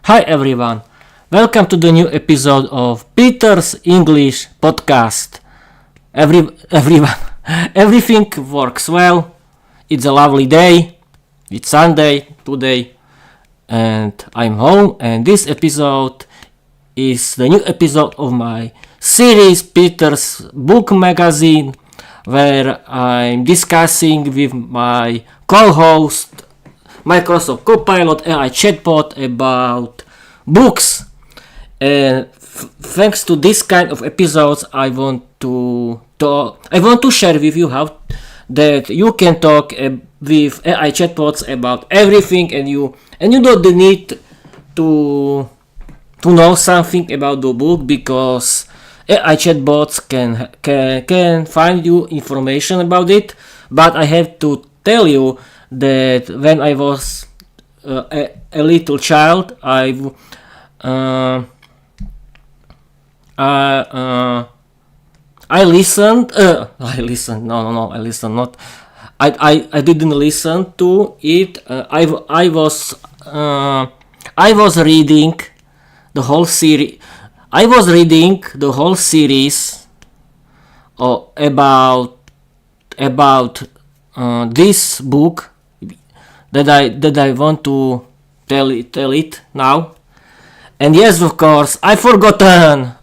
Hi everyone, welcome to the new episode of Peter's English podcast. Everyone, everything works well. It's a lovely day. It's Sunday today, and I'm home. And this episode is the new episode of my series Peter's Book Magazine, where I'm discussing with my co-host Microsoft Copilot AI chatbot about books. And thanks to this kind of episodes, I want to share with you how that you can talk with AI chatbots about everything, and you don't need to know something about the book, because AI chatbots can find you information about it. But I have to tell you that when I was a little child, I listened. I listened. No, I listened not. I didn't listen to it. I was reading the whole series. I was reading the whole series about this book that I want to tell it now. And yes, of course, I forgotten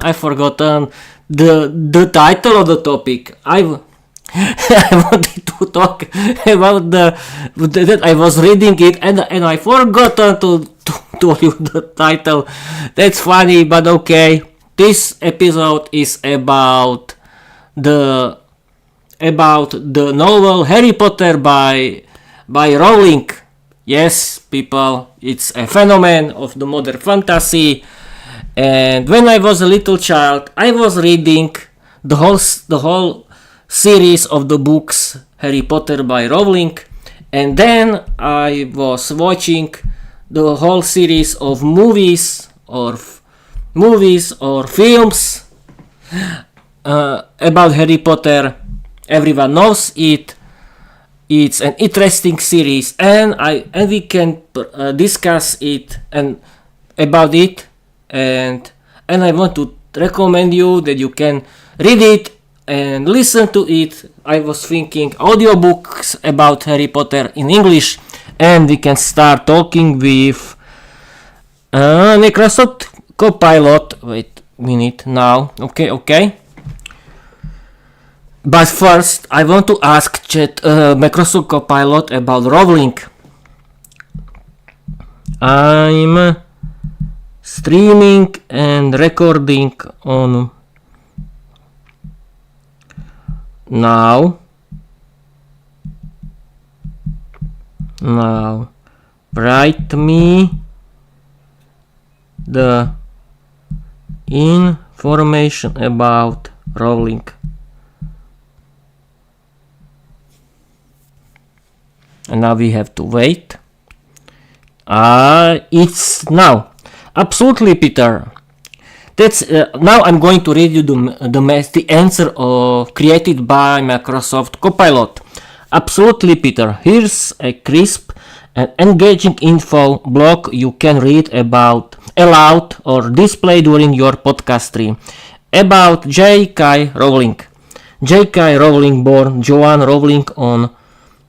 the title of the topic. I wanted to talk about that I was reading it, and I forgotten to tell you the title. That's funny, but okay. This episode is about the novel Harry Potter by Rowling. Yes, people, it's a phenomenon of the modern fantasy. And when I was a little child, I was reading the whole series of the books Harry Potter by Rowling, and then I was watching the whole series of movies or films about Harry Potter. Everyone knows it. It's an interesting series, and we can discuss it and about it, and I want to recommend you that you can read it and listen to it. I was thinking audiobooks about Harry Potter in English, and we can start talking with Microsoft Copilot. Wait a minute now. Okay. But first, I want to ask Microsoft Copilot about Rowling. I'm streaming and recording on now. Write me the information about Rowling. And now we have to wait. It's now. Absolutely, Peter. That's now I'm going to read you the answer created by Microsoft Copilot. Absolutely, Peter. Here's a crisp and engaging info block you can read about aloud or display during your podcast stream. About J.K. Rowling. J.K. Rowling, born Joanne Rowling on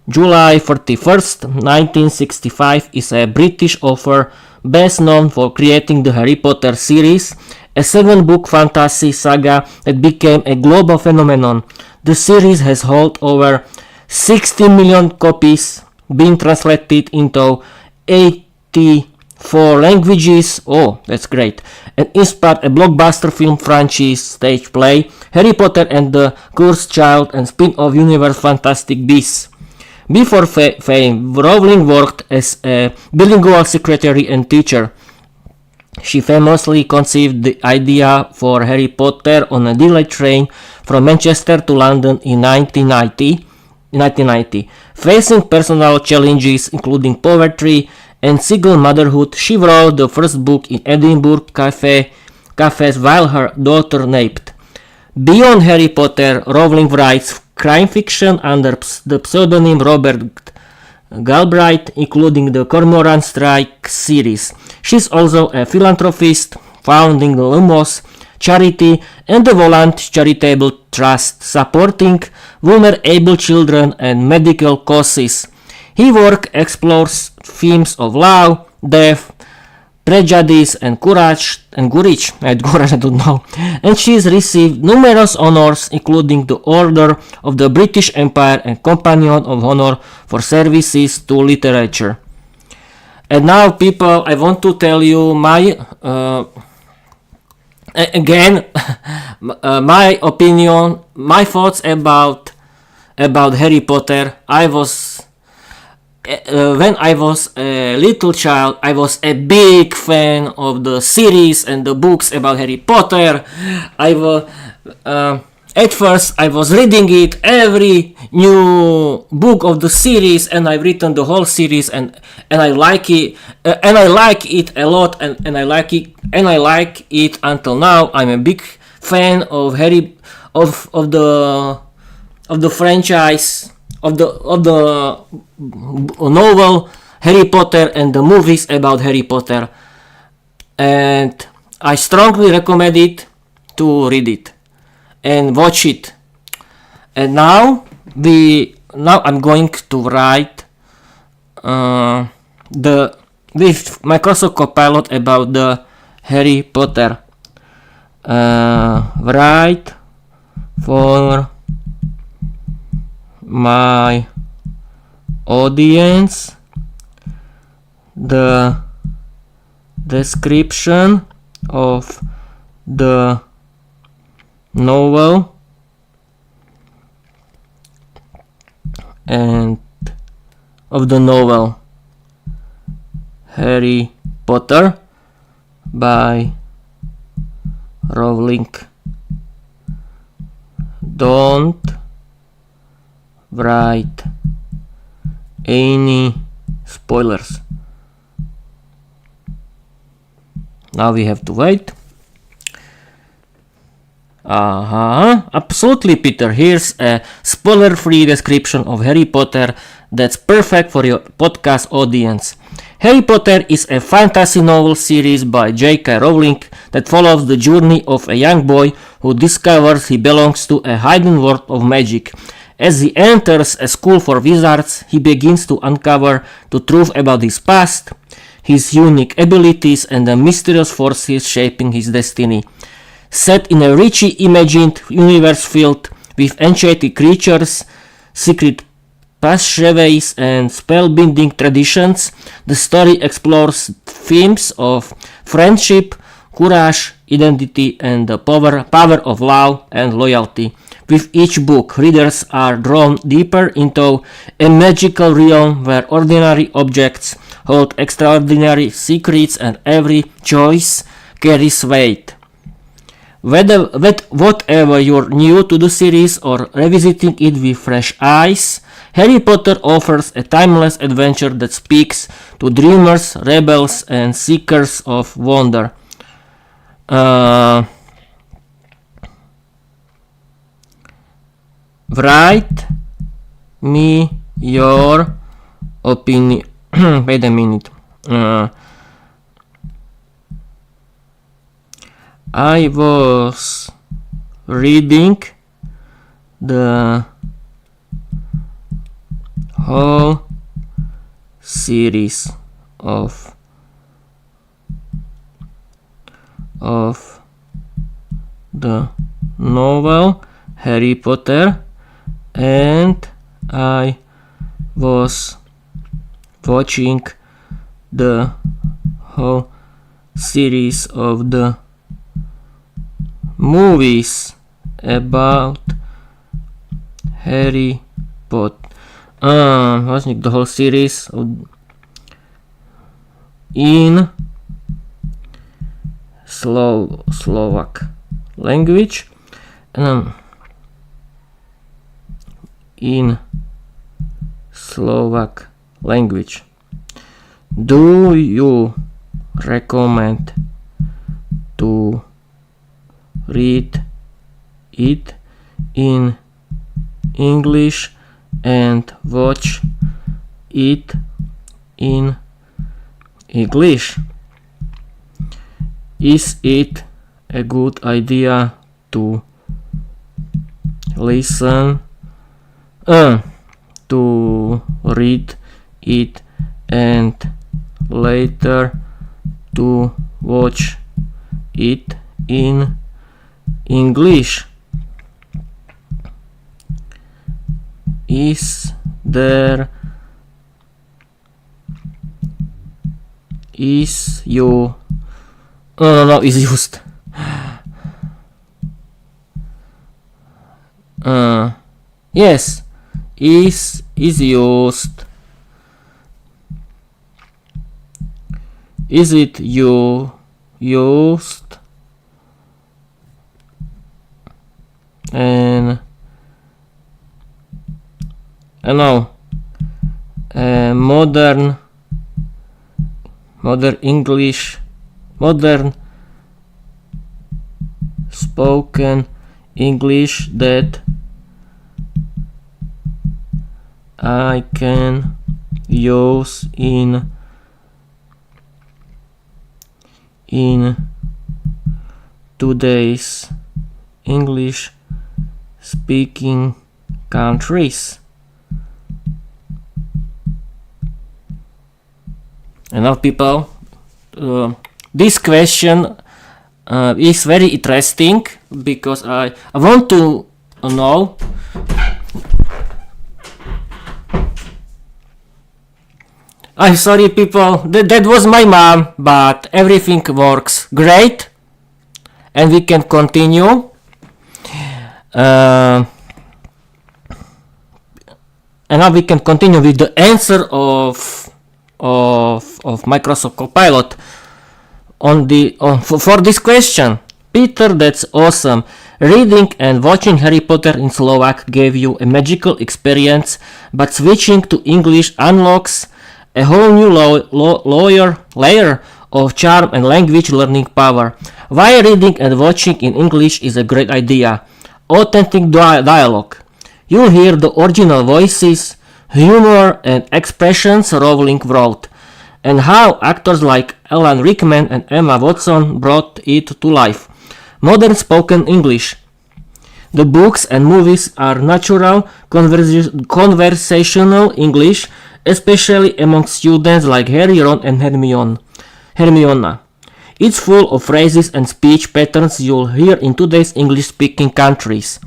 July 31st, 1965, is a British author best known for creating the Harry Potter series, a 7-book fantasy saga that became a global phenomenon. The series has sold over 60 million copies, been translated into 84 languages, oh, that's great, and inspired a blockbuster film franchise stage play, Harry Potter and the Cursed Child, and spin-off universe Fantastic Beasts. Before fame, Rowling worked as a bilingual secretary and teacher. She famously conceived the idea for Harry Potter on a delayed train from Manchester to London in 1990. Facing personal challenges including poverty and single motherhood, she wrote the first book in Edinburgh cafes while her daughter napped. Beyond Harry Potter, Rowling writes crime fiction under the pseudonym Robert Galbraith, including the Cormoran Strike series. She's also a philanthropist, founding the Lumos charity and the Volant charitable trust supporting vulnerable children and medical causes. Her work explores themes of love, death, prejudice and courage, I don't know. And she's received numerous honors, including the Order of the British Empire and Companion of Honor for services to literature. And now, people, I want to tell you my again my opinion, my thoughts about Harry Potter. I was when I was a little child, I was a big fan of the series and the books about Harry Potter. I was at first I was reading it, every new book of the series, and I've written the whole series, and I like it, and I like it a lot, and I like it until now. I'm a big fan of the franchise, of the novel Harry Potter and the movies about Harry Potter, and I strongly recommend it to read it and watch it. And now I'm going to write with Microsoft Copilot about the Harry Potter. Write for my audience the description of the novel Harry Potter by Rowling. Don't write any spoilers. Now we have to wait. Absolutely, Peter. Here's a spoiler-free description of Harry Potter that's perfect for your podcast audience. Harry Potter is a fantasy novel series by J.K. Rowling that follows the journey of a young boy who discovers he belongs to a hidden world of magic. As he enters a school for wizards, he begins to uncover the truth about his past, his unique abilities, and the mysterious forces shaping his destiny. Set in a richly imagined universe filled with enchanted creatures, secret passageways, and spellbinding traditions, the story explores themes of friendship, courage, identity, and the power of love and loyalty. With each book, readers are drawn deeper into a magical realm where ordinary objects hold extraordinary secrets and every choice carries weight. Whatever you're new to the series or revisiting it with fresh eyes, Harry Potter offers a timeless adventure that speaks to dreamers, rebels, and seekers of wonder. Write me your opinion. Wait a minute. I was reading the whole series of the novel Harry Potter, and I was watching the whole series of the movies about Harry Potter. Watching the whole series in Slovak language, in Slovak language. Do you recommend to read it in English and watch it in English? Is it a good idea to listen to read it and later to watch it in English? Is there is you no is used yes is used. Is it you used and modern English, modern spoken English that I can use in today's English speaking countries. And now people, this question is very interesting because I want to know I'm sorry people, that was my mom, but everything works great and we can continue. And now we can continue with the answer of Microsoft Copilot for this question. Peter, that's awesome. Reading and watching Harry Potter in Slovak gave you a magical experience, but switching to English unlocks a whole new layer of charm and language learning power. Why reading and watching in English is a great idea. Authentic dialogue. You hear the original voices, humor and expressions Rowling wrote, and how actors like Alan Rickman and Emma Watson brought it to life. Modern spoken English. The books and movies are natural conversational English, especially among students like Harry, Ron and Hermione. It's full of phrases and speech patterns you'll hear in today's English-speaking countries.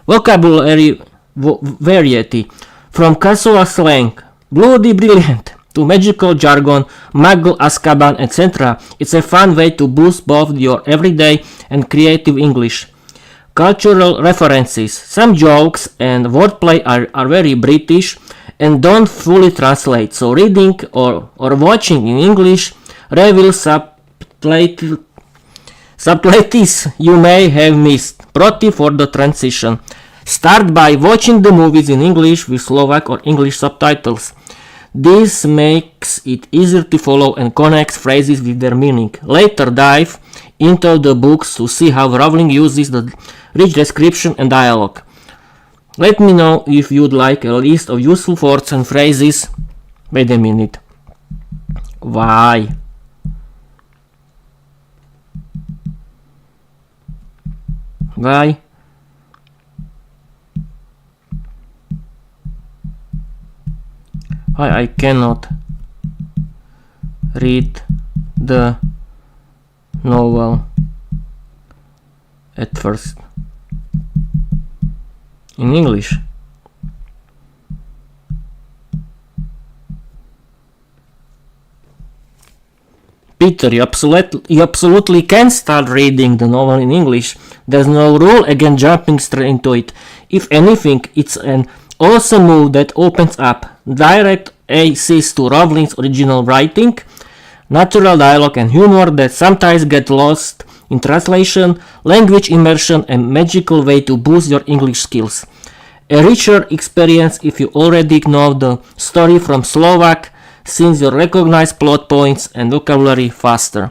Vocabulary variety, from casual slang, bloody brilliant, to magical jargon, Muggle, Azkaban, etc. It's a fun way to boost both your everyday and creative English. Cultural references. Some jokes and wordplay are very British and don't fully translate, so reading or watching in English reveals subtleties you may have missed. Pro tip for the transition. Start by watching the movies in English with Slovak or English subtitles. This makes it easier to follow and connect phrases with their meaning. Later dive into the books to see how Rowling uses the rich description and dialogue. Let me know if you'd like a list of useful words and phrases. Wait a minute. Why? Why? Why I cannot read the novel at first in English? Peter, you absolutely can start reading the novel in English. There's no rule against jumping straight into it. If anything, it's an awesome move that opens up direct access to Rowling's original writing, natural dialogue and humor that sometimes get lost in translation, language immersion and magical way to boost your English skills. A richer experience if you already know the story from Slovak, since you recognize plot points and vocabulary faster.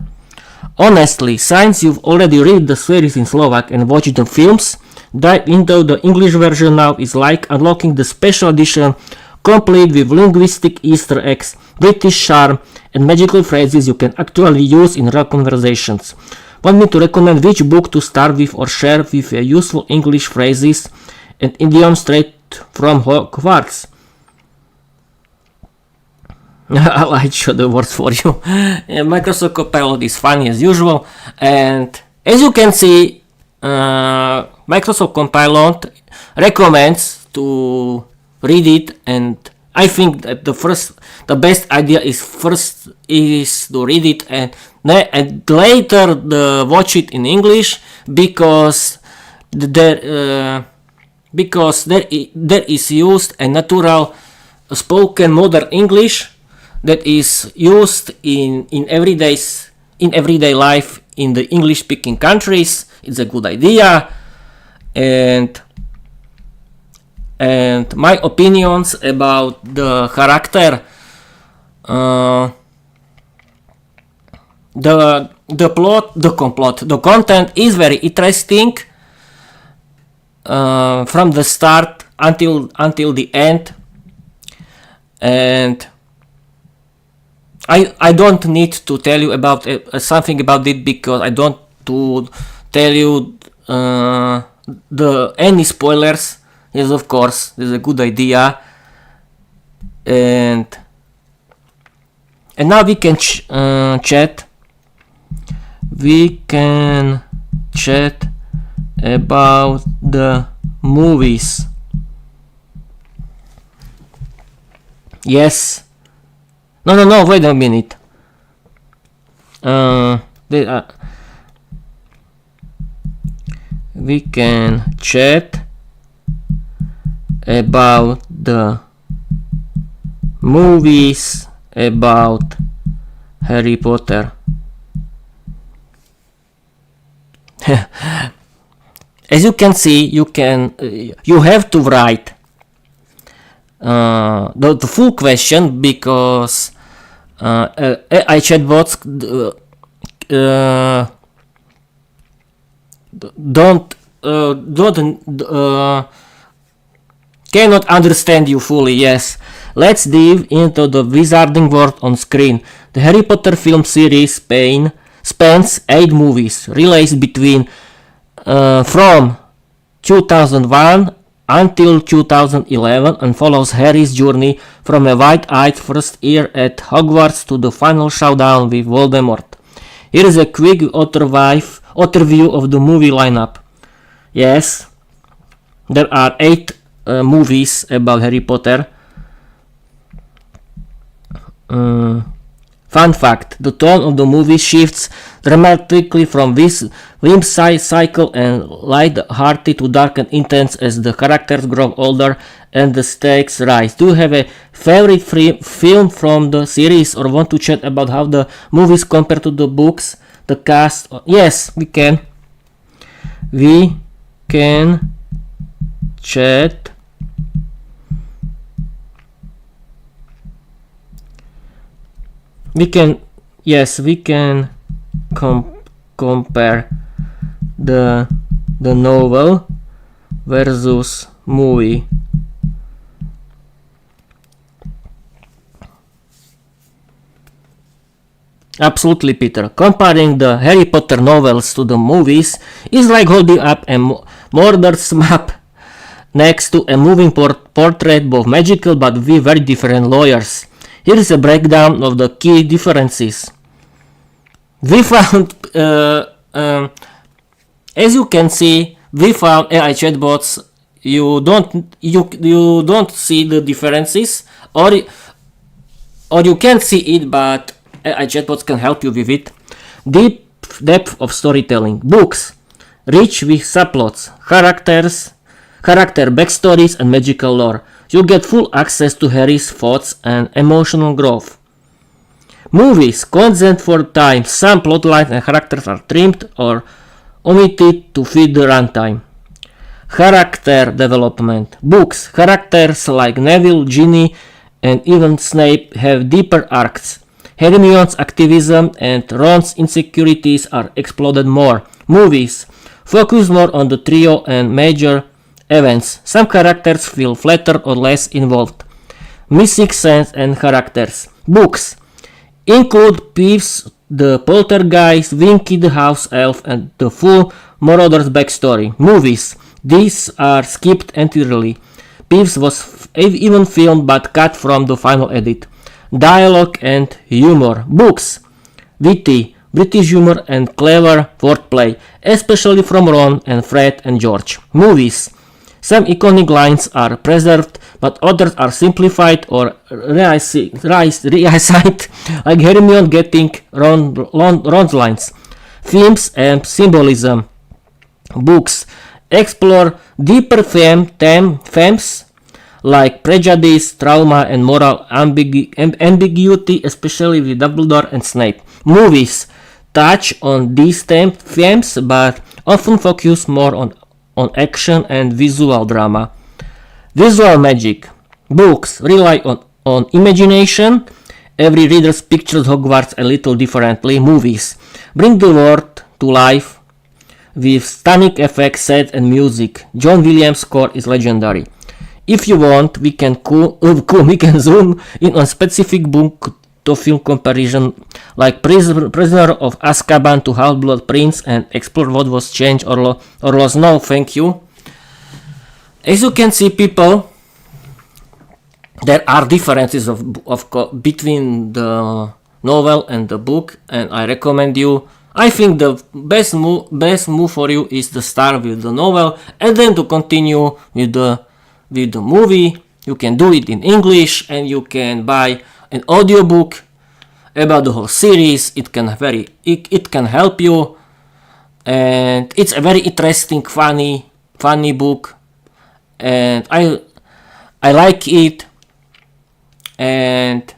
Honestly, since you've already read the series in Slovak and watched the films, dive into the English version now is like unlocking the special edition complete with linguistic Easter eggs, British charm and magical phrases you can actually use in real conversations. Want me to recommend which book to start with or share with useful English phrases and idioms straight from Hogwarts? I'll show the words for you. Microsoft Copilot is funny as usual, and as you can see, Microsoft Copilot recommends to read it, and I think that the best idea is to read it and later watch it in English, because there is used a natural spoken modern English that is used in everyday life in the English speaking countries. It's a good idea, and my opinions about the character, the content is very interesting from the start until the end, and I don't need to tell you about something about it, because I don't to tell you any spoilers. Yes, of course, this is a good idea, and now we can chat. We can chat about the movies. Yes. No, wait a minute. We can chat about the movies about Harry Potter. As you can see, you have to write the full question, because AI chatbots cannot understand you fully. Yes, let's dive into the wizarding world on screen. The Harry Potter film series spans 8 movies, released between from 2001 until 2011, and follows Harry's journey from a wide-eyed first year at Hogwarts to the final showdown with Voldemort. Here is a quick overview of the movie lineup. Yes, there are 8 movies about Harry Potter. Fun fact: the tone of the movie shifts dramatically from whimsical and light-hearted to dark and intense as the characters grow older and the stakes rise. Do you have a favorite film from the series, or want to chat about how the movies compare to the books, the cast? Yes, we can. We can chat we can compare the novel versus movie. Absolutely, Peter. Comparing the Harry Potter novels to the movies is like holding up a murder's map next to a moving portrait, both magical but with very different lawyers. Here is a breakdown of the key differences. We found, as you can see, we found AI chatbots. You don't see the differences, or you can see it, but AI chatbots can help you with it. Deep depth of storytelling. Books, rich with subplots, character backstories, and magical lore. You get full access to Harry's thoughts and emotional growth. Movies, consent for time. Some plotlines and characters are trimmed or omitted to fit the runtime. Character development. Books, characters like Neville, Ginny, and even Snape have deeper arcs. Hermione's activism and Ron's insecurities are explored more. Movies focus more on the trio and major events. Some characters feel flatter or less involved. Missing scenes and characters. Books include the Poltergeist, Winky the House Elf, and the full Marauders backstory. Movies. These are skipped entirely. Peeves was even filmed but cut from the final edit. Dialogue and humor. Books. Witty, British humor and clever wordplay, especially from Ron and Fred and George. Movies. Some iconic lines are preserved, but others are simplified or reissued, like Hermione getting Ron's lines. Themes and symbolism. Books explore deeper themes like prejudice, trauma, and moral ambiguity, especially with Dumbledore and Snape. Movies touch on these themes but often focus more on action and visual drama. Visual magic. Books rely on imagination. Every reader pictures Hogwarts a little differently. Movies bring the world to life with stunning effects, set, and music. John Williams' score is legendary. If you want, we can zoom in on specific book to film comparison, like Prisoner of Azkaban to Half-Blood Prince, and explore what was changed or lost. No, thank you. As you can see, people, there are differences between the novel and the book, and I recommend you. I think the best move for you is to start with the novel and then to continue with the movie. You can do it in English, and you can buy an audiobook about the whole series. It can help you, and it's a very interesting, funny book, and I like it, and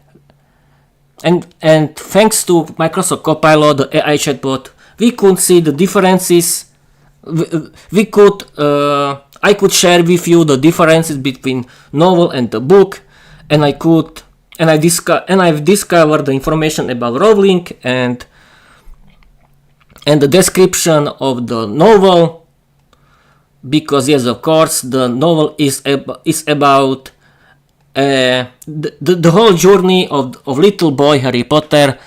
thanks to Microsoft Copilot, the AI chatbot, we could see the differences. I could share with you the differences between novel and the book, and I've discovered the information about Rowling and the description of the novel, because yes, of course, the novel is about the whole journey of little boy Harry Potter,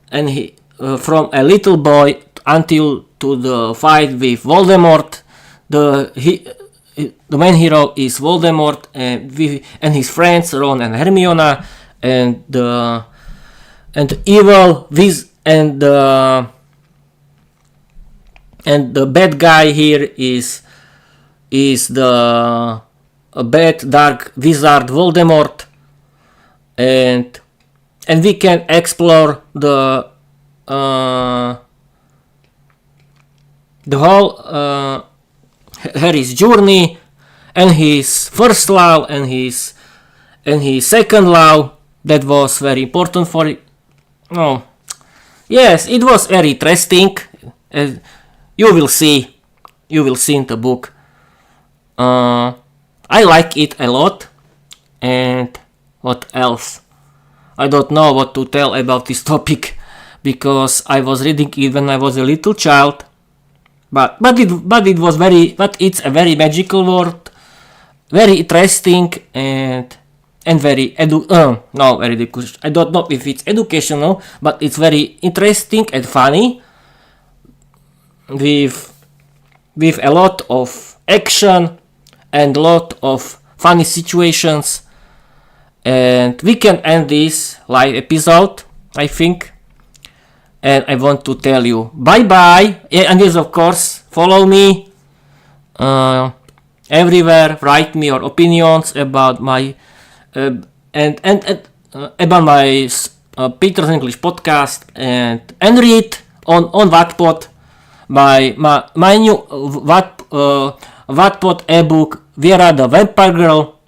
and he from a little boy until to the fight with Voldemort. The main hero is Voldemort, and his friends Ron and Hermione, and the evil and the bad guy here is the bad dark wizard Voldemort, and we can explore the whole Harry's journey, and his first love and his second love. That was very important for it. Oh, yes, it was very interesting. You will see in the book. I like it a lot. And what else? I don't know what to tell about this topic, because I was reading it when I was a little child. But it's a very magical world, very interesting, and very I don't know if it's educational, but it's very interesting and funny, with a lot of action and a lot of funny situations. And we can end this live episode, I think. And I want to tell you bye bye. And yes, of course, follow me everywhere. Write me your opinions about my about my Peter's English podcast, and read on Wattpad my new Wattpad ebook Vera the Vampire Girl.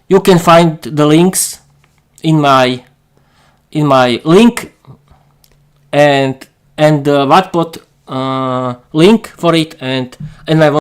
You can find the links in my link, and the Wattpad link for it, and I want